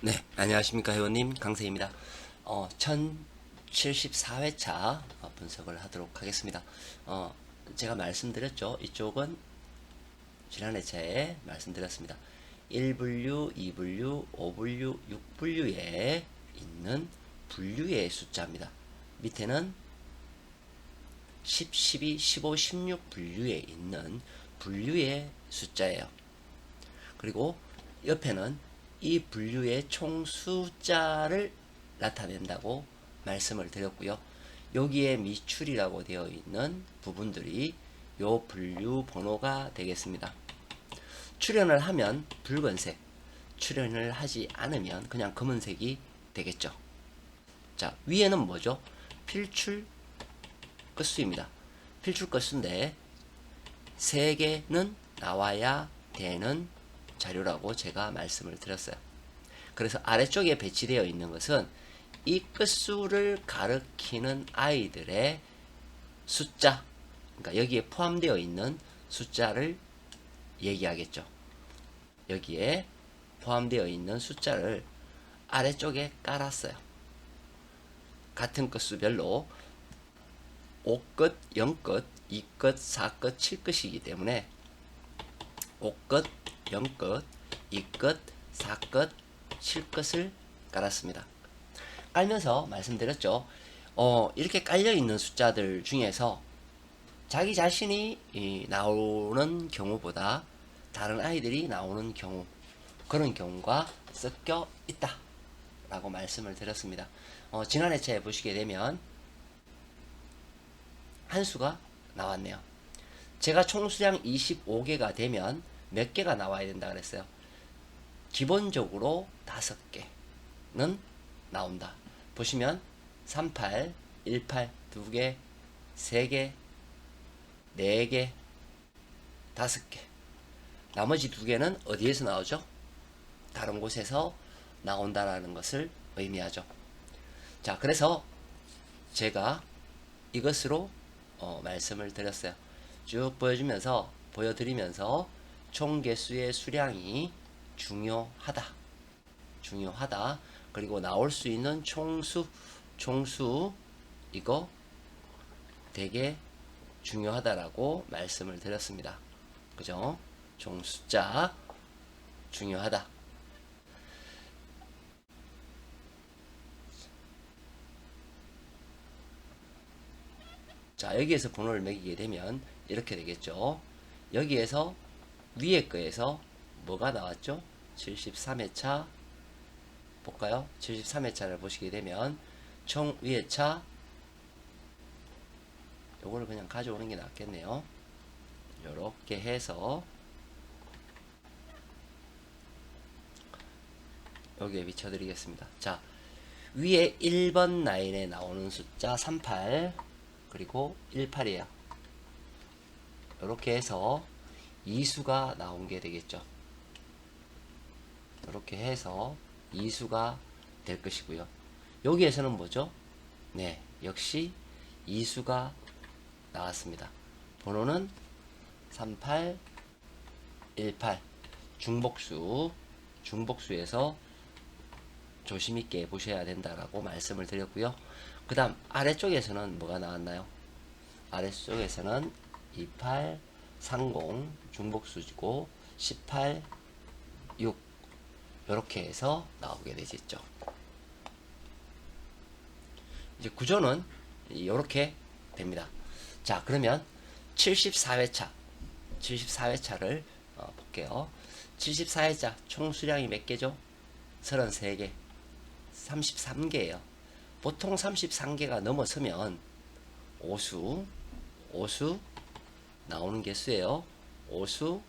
네, 안녕하십니까 회원님 강세입니다. 1074회차 분석을 하도록 하겠습니다. 제가 말씀드렸죠. 이쪽은 지난 회차에 말씀드렸습니다. 1분류, 2분류, 5분류, 6분류에 있는 분류의 숫자입니다. 밑에는 10, 12, 15, 16 분류에 있는 분류의 숫자예요. 그리고 옆에는 이 분류의 총 숫자를 나타낸다고 말씀을 드렸고요. 여기에 미출이라고 되어 있는 부분들이 요 분류 번호가 되겠습니다. 출연을 하면 붉은색, 출연을 하지 않으면 그냥 검은색이 되겠죠. 자, 위에는 뭐죠? 필출 끝수입니다. 필출 끝수인데 3개는 나와야 되는 자료라고 제가 말씀을 드렸어요. 그래서 아래쪽에 배치되어 있는 것은 이 끝수를 가리키는 아이들의 숫자, 그러니까 여기에 포함되어 있는 숫자를 얘기하겠죠. 여기에 포함되어 있는 숫자를 아래쪽에 깔았어요. 같은 끝수별로 5끝, 0끝, 2끝, 4끝, 7끝이기 때문에 5끝, 0끝, 2끝, 4끝, 7끝을 깔았습니다. 깔면서 말씀드렸죠. 이렇게 깔려있는 숫자들 중에서 자기 자신이 나오는 경우보다 다른 아이들이 나오는 경우, 그런 경우가 섞여 있다 라고 말씀을 드렸습니다. 지난 회차에 보시게 되면 한 수가 나왔네요. 제가 총수량 25개가 되면 몇 개가 나와야 된다 그랬어요. 기본적으로 5개는 나온다. 보시면 38, 18, 2개, 3개, 4개, 5개. 나머지 2개는 어디에서 나오죠? 다른 곳에서 나온다라는 것을 의미하죠. 자, 그래서 제가 이것으로 말씀을 드렸어요. 쭉 보여드리면서 총 개수의 수량이 중요하다. 그리고 나올 수 있는 총수 이거 되게 중요하다라고 말씀을 드렸습니다. 그죠? 총 숫자 중요하다. 자, 여기에서 번호를 매기게 되면 이렇게 되겠죠. 여기에서 위에 거에서 뭐가 나왔죠? 73회차 볼까요? 73회차를 보시게 되면 총 위의 차 요거를 그냥 가져오는 게 낫겠네요. 요렇게 해서 여기에 비춰드리겠습니다. 자, 위에 1번 라인에 나오는 숫자 38 그리고 18이에요. 이렇게 해서 2수가 나온 게 되겠죠. 이렇게 해서 2수가 될 것이고요. 여기에서는 뭐죠? 네, 역시 2수가 나왔습니다. 번호는 38, 18 중복수에서 조심 있게 보셔야 된다라고 말씀을 드렸고요. 그 다음 아래쪽에서는 뭐가 나왔나요? 아래쪽에서는 28, 30 중복수지고 18, 6 이렇게 해서 나오게 되겠죠. 이제 구조는 이렇게 됩니다. 자, 그러면 74회차를 볼게요. 74회차 총 수량이 몇 개죠? 33개. 33개예요. 보통 33개가 넘어서면 오수 나오는 개수예요. 오수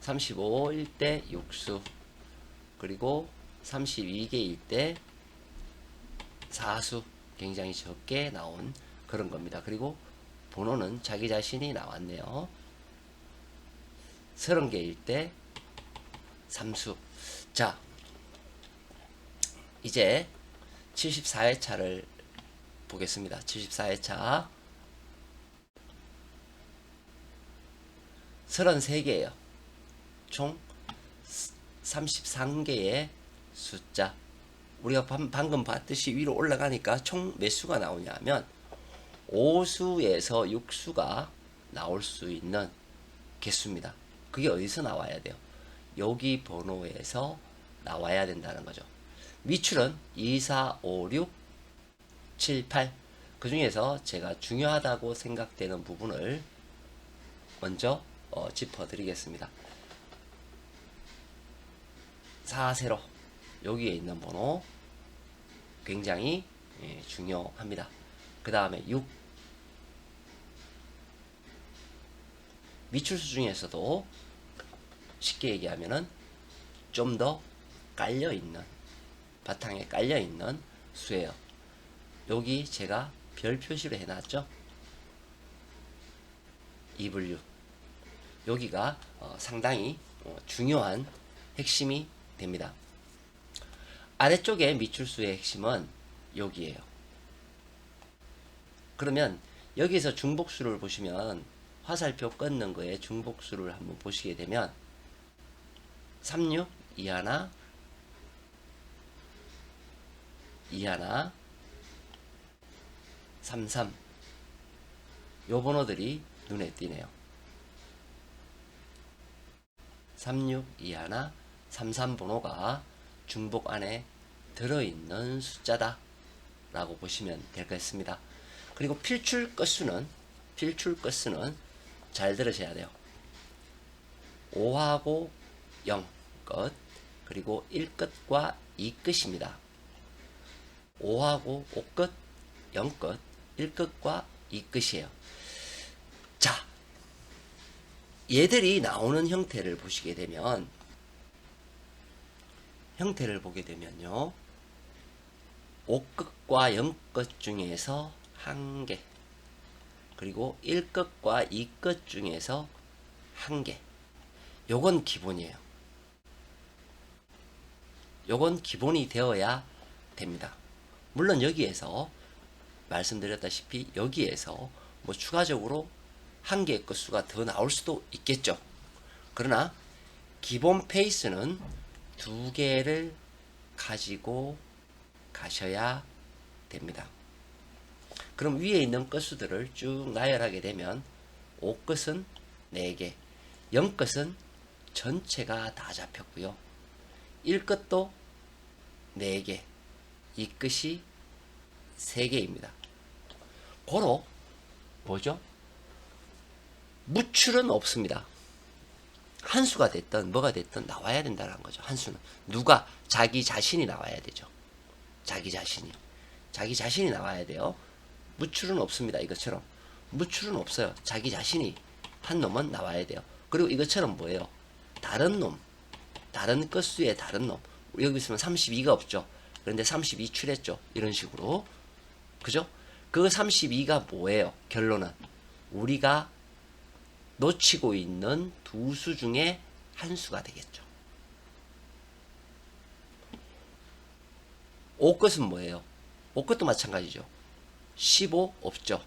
35일 때 6수 그리고 32개일 때 4수 굉장히 적게 나온 그런 겁니다. 그리고 번호는 자기 자신이 나왔네요. 30개일 때 3수. 자, 이제 74회차를 보겠습니다. 74회차 33개예요. 총 33개의 숫자. 우리가 방금 봤듯이 위로 올라가니까 총 몇 수가 나오냐 하면 5수에서 6수가 나올 수 있는 개수입니다. 그게 어디서 나와야 돼요? 여기 번호에서 나와야 된다는 거죠. 미출은 2, 4, 5, 6, 7, 8. 그 중에서 제가 중요하다고 생각되는 부분을 먼저 짚어드리겠습니다. 4세로 여기에 있는 번호 굉장히 중요합니다. 그 다음에 6. 미출수 중에서도 쉽게 얘기하면은 좀 더 깔려있는, 바탕에 깔려있는 수예요. 여기 제가 별 표시로 해놨죠. 2분류. 여기가 상당히 중요한 핵심이 됩니다. 아래쪽에 미출수의 핵심은 여기에요. 그러면 여기서 중복수를 보시면 화살표 끊는 거에 중복수를 한번 보시게 되면 36, 21, 21, 33 요 번호들이 눈에 띄네요. 36, 21, 33 번호가 중복 안에 들어있는 숫자다 라고 보시면 되겠습니다. 그리고 필출 끝수는 잘 들으셔야 돼요. 5하고 0 끝, 그리고 1끝과 2끝입니다. 5하고 5끝, 0끝, 1끝과 2끝이에요. 자, 얘들이 나오는 형태를 보시게 되면, 형태를 보게 되면요, 5끝과 0끝 중에서 1개, 그리고 1끝과 2끝 중에서 1개. 요건 기본이에요. 요건 기본이 되어야 됩니다. 물론 여기에서 말씀드렸다시피 여기에서 뭐 추가적으로 1개의 끝수가 더 나올 수도 있겠죠. 그러나 기본 페이스는 2개를 가지고 가셔야 됩니다. 그럼 위에 있는 끝수들을 쭉 나열하게 되면 5끝은 4개, 0끝은 전체가 다 잡혔고요. 1끝도 4개, 2끝이 3개입니다. 고로 뭐죠? 무출은 없습니다. 한 수가 됐든 뭐가 됐든 나와야 된다는 거죠. 한 수는 누가? 자기 자신이 나와야 되죠. 자기 자신이 나와야 돼요. 무출은 없습니다. 이것처럼 무출은 없어요. 자기 자신이 한 놈은 나와야 돼요. 그리고 이것처럼 뭐예요? 다른 놈, 다른 끝수의 다른 놈. 여기 있으면 32가 없죠. 그런데 32 출했죠. 이런 식으로. 그죠? 그 32가 뭐예요? 결론은 우리가 놓치고 있는 두 수 중에 한 수가 되겠죠. 5끝은 뭐예요? 5끝도 마찬가지죠. 15 없죠.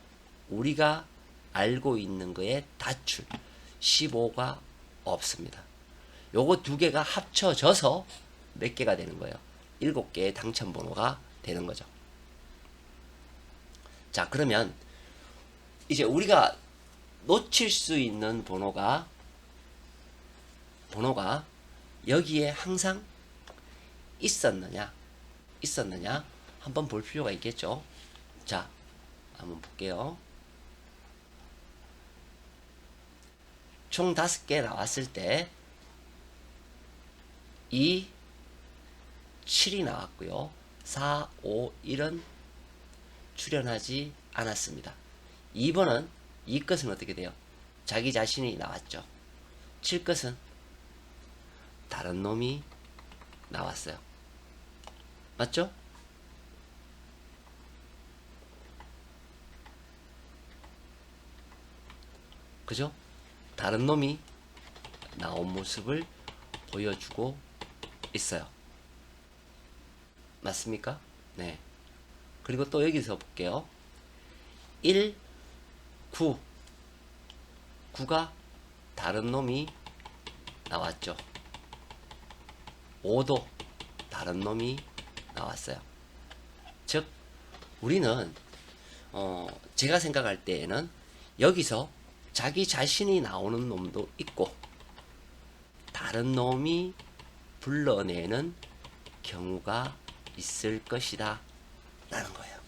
우리가 알고 있는 거에 다출 15가 없습니다. 요거 두 개가 합쳐져서 몇 개가 되는 거예요? 7개의 당첨번호가 되는 거죠. 자, 그러면 이제 우리가 놓칠 수 있는 번호가 여기에 항상 있었느냐 한번 볼 필요가 있겠죠. 자, 한번 볼게요. 총 5개 나왔을 때 2, 7이 나왔고요. 4, 5, 1은 출현하지 않았습니다. 2번은 2끝은 어떻게 돼요? 자기 자신이 나왔죠. 7끝은 다른 놈이 나왔어요. 맞죠? 그죠? 다른 놈이 나온 모습을 보여주고 있어요. 맞습니까? 네. 그리고 또 여기서 볼게요. 1, 9. 9가 다른 놈이 나왔죠. 5도 다른 놈이 나왔어요. 즉 우리는 제가 생각할 때에는 여기서 자기 자신이 나오는 놈도 있고 다른 놈이 불러내는 경우가 있을 것이다 라는 거예요.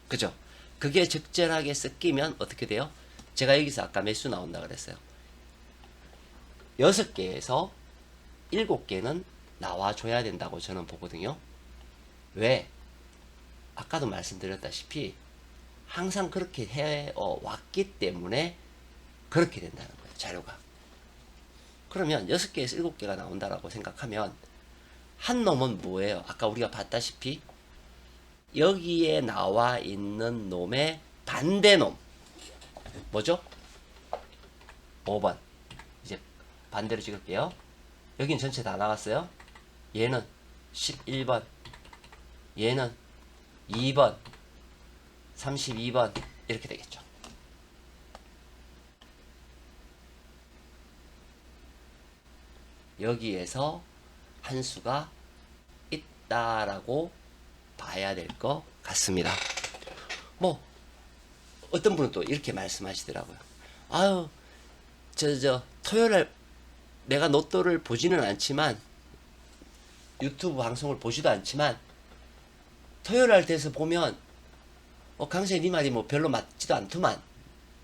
그죠? 그게 적절하게 섞이면 어떻게 돼요? 제가 여기서 아까 몇 수 나온다 그랬어요. 6개에서 7개는 나와줘야 된다고 저는 보거든요. 왜? 아까도 말씀드렸다시피 항상 그렇게 해왔기 때문에 그렇게 된다는 거예요. 자료가. 그러면 6개에서 7개가 나온다라고 생각하면 한 놈은 뭐예요? 아까 우리가 봤다시피 여기에 나와 있는 놈의 반대 놈 뭐죠? 5번. 이제 반대로 찍을게요. 여긴 전체 다 나갔어요. 얘는 11번, 얘는 2번, 32번 이렇게 되겠죠. 여기에서 한 수가 있다라고 봐야 될 것 같습니다. 뭐 어떤 분은 또 이렇게 말씀하시더라고요. 아유, 토요일날 내가 로또를 보지는 않지만 유튜브 방송을 보지도 않지만 토요일날 돼서 보면 강사님 네 말이 뭐 별로 맞지도 않더만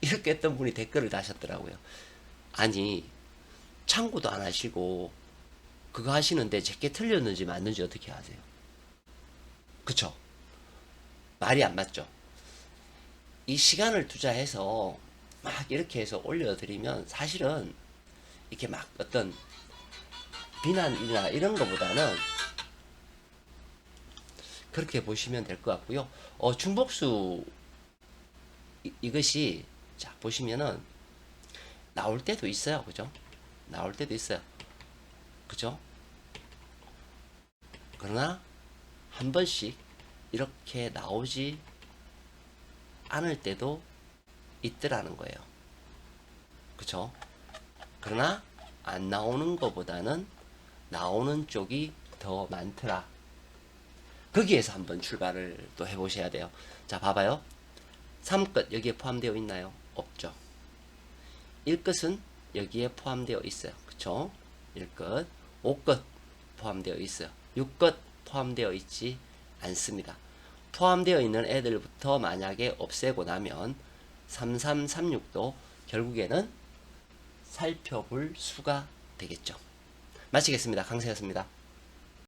이렇게 했던 분이 댓글을 다셨더라고요. 아니 참고도 안 하시고 그거 하시는데 제게 틀렸는지 맞는지 어떻게 아세요? 그쵸? 말이 안 맞죠? 이 시간을 투자해서 막 이렇게 해서 올려드리면 사실은 이렇게 막 어떤 비난이나 이런 거보다는 그렇게 보시면 될 것 같고요. 중복수 이것이 자 보시면은 나올 때도 있어요. 그죠? 나올 때도 있어요. 그죠? 그러나 한 번씩 이렇게 나오지 않을 때도 있더라는 거예요. 그쵸? 그러나 안 나오는 것보다는 나오는 쪽이 더 많더라. 거기에서 한번 출발을 또 해보셔야 돼요. 자, 봐봐요. 3끝 여기에 포함되어 있나요? 없죠. 1끝은 여기에 포함되어 있어요. 그쵸? 1끝. 5끝 포함되어 있어요. 6끝 포함되어 있지 않습니다. 포함되어 있는 애들부터 만약에 없애고 나면 3336도 결국에는 살펴볼 수가 되겠죠. 마치겠습니다. 강세였습니다.